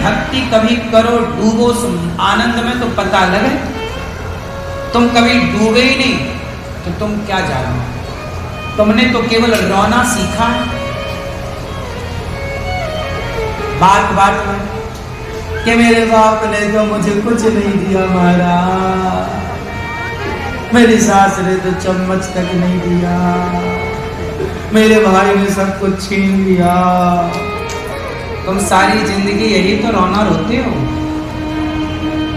भक्ति कभी करो, डूबो आनंद में तो पता लगे। तुम कभी डूबे ही नहीं तो तुम क्या जानो। तुमने तो केवल रोना सीखा है। बात बात में कि मेरे बाप ने तो मुझे कुछ नहीं दिया महाराज, मेरी सास ने तो चम्मच तक नहीं दिया, मेरे भाई ने सब कुछ छीन लिया। तुम सारी जिंदगी यही तो रोना रोते हो।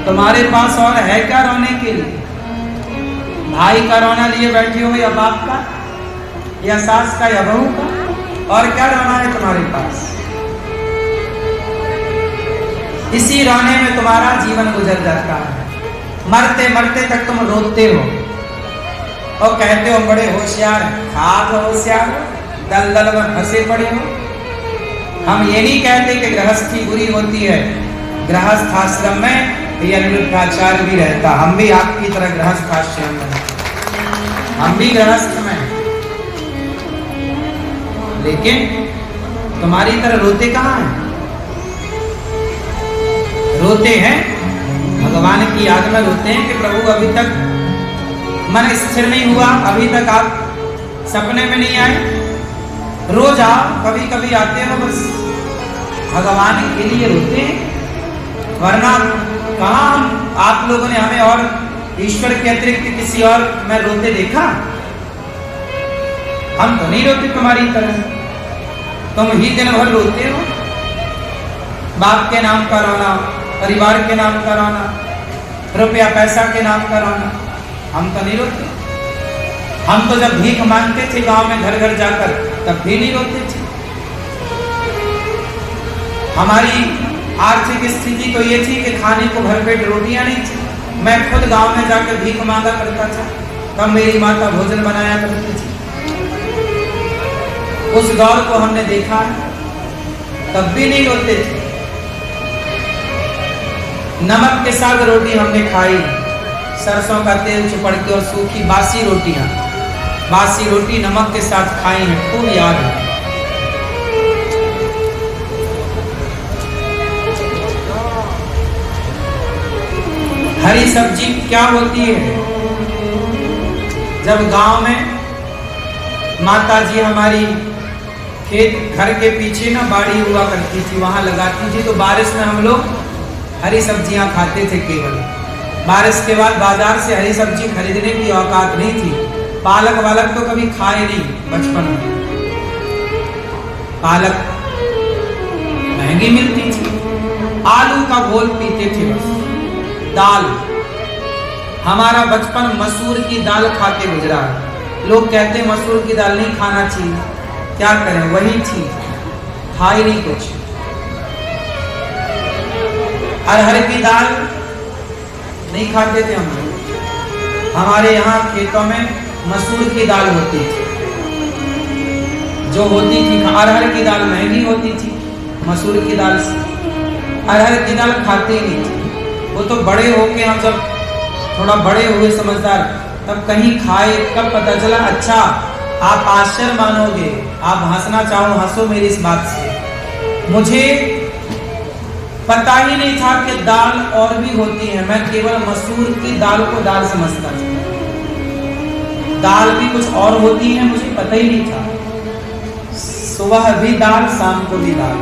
तुम्हारे पास और है क्या रोने के लिए? भाई का रोना लिए बैठे हो, या बाप का, या सास का, या बहू का? और क्या रोना है तुम्हारे पास? इसी रोने में तुम्हारा जीवन गुजर जाता है। मरते मरते तक तुम रोते हो और कहते हो बड़े होशियार, खाक होशियार, दलदल में फंसे पड़े हो। हम ये नहीं कहते कि गृहस्थी बुरी होती है। गृहस्थ आश्रम में ये अनिरुद्धाचार्य भी रहता, हम भी आपकी तरह गृहस्थ आश्रम में, हम भी गृहस्थ में, लेकिन तुम्हारी तरह रोते कहाँ हैं? रोते हैं भगवान की याद में, रोते हैं कि प्रभु अभी तक मन स्थिर नहीं हुआ, अभी तक आप सपने में नहीं आए। रोज आओ, कभी कभी आते हो, बस भगवान के लिए रोते हैं। वरना कहाँ हम, आप लोगों ने हमें और ईश्वर के अतिरिक्त किसी और में रोते देखा? हम तो नहीं रोते तुम्हारी तरह। तुम ही दिन भर रोते हो। बाप के नाम का रोना, परिवार के नाम का रोना, रुपया पैसा के नाम का रोना। हम तो नहीं रोते। हम तो जब भीख मांगते थे गांव में घर घर जाकर, तब भी नहीं रोते थे। हमारी आर्थिक स्थिति तो ये थी कि खाने को भरपेट रोटियां नहीं थी। मैं खुद गांव में जाकर भीख मांगा करता था, तब मेरी माता भोजन बनाया करती थी। उस दौर को हमने देखा, तब भी नहीं रोते थे। नमक के साथ रोटी हमने खाई, सरसों का तेल चुपड़ के, और सूखी बासी रोटियां, बासी रोटी नमक के साथ खाई है, खूब याद है। हरी सब्जी क्या होती है? जब गांव में माता जी हमारी खेत, घर के पीछे ना बाड़ी हुआ करती थी, वहां लगाती थी, तो बारिश में हम लोग हरी सब्जियां खाते थे केवल। बारिश के बाद बाजार से हरी सब्जी खरीदने की औकात नहीं थी। पालक वालक तो कभी खाए नहीं बचपन में, पालक महंगी मिलती थी। आलू का घोल पीते थे बस। दाल, हमारा बचपन मसूर की दाल खा के गुजरा है। लोग कहते हैं मसूर की दाल नहीं खाना चाहिए, क्या करें, वही थी, खा ही नहीं कुछ। अरहर की दाल नहीं खाते थे हम लोग। हमारे यहाँ खेतों में मसूर की दाल होती थी, जो होती थी। अरहर की दाल महंगी होती थी मसूर की दाल से। अरहर की दाल खाते ही नहीं थे। वो तो बड़े होके, हम जब थोड़ा बड़े हुए समझदार, तब कहीं खाए, तब पता चला। अच्छा, आप आश्चर्य मानोगे, आप हंसना चाहो हंसो मेरी इस बात से। मुझे पता ही नहीं था कि दाल और भी होती है। मैं केवल मसूर की दाल को दाल समझता था। दाल भी कुछ और होती है, मुझे पता ही नहीं था। सुबह भी दाल, शाम को भी दाल।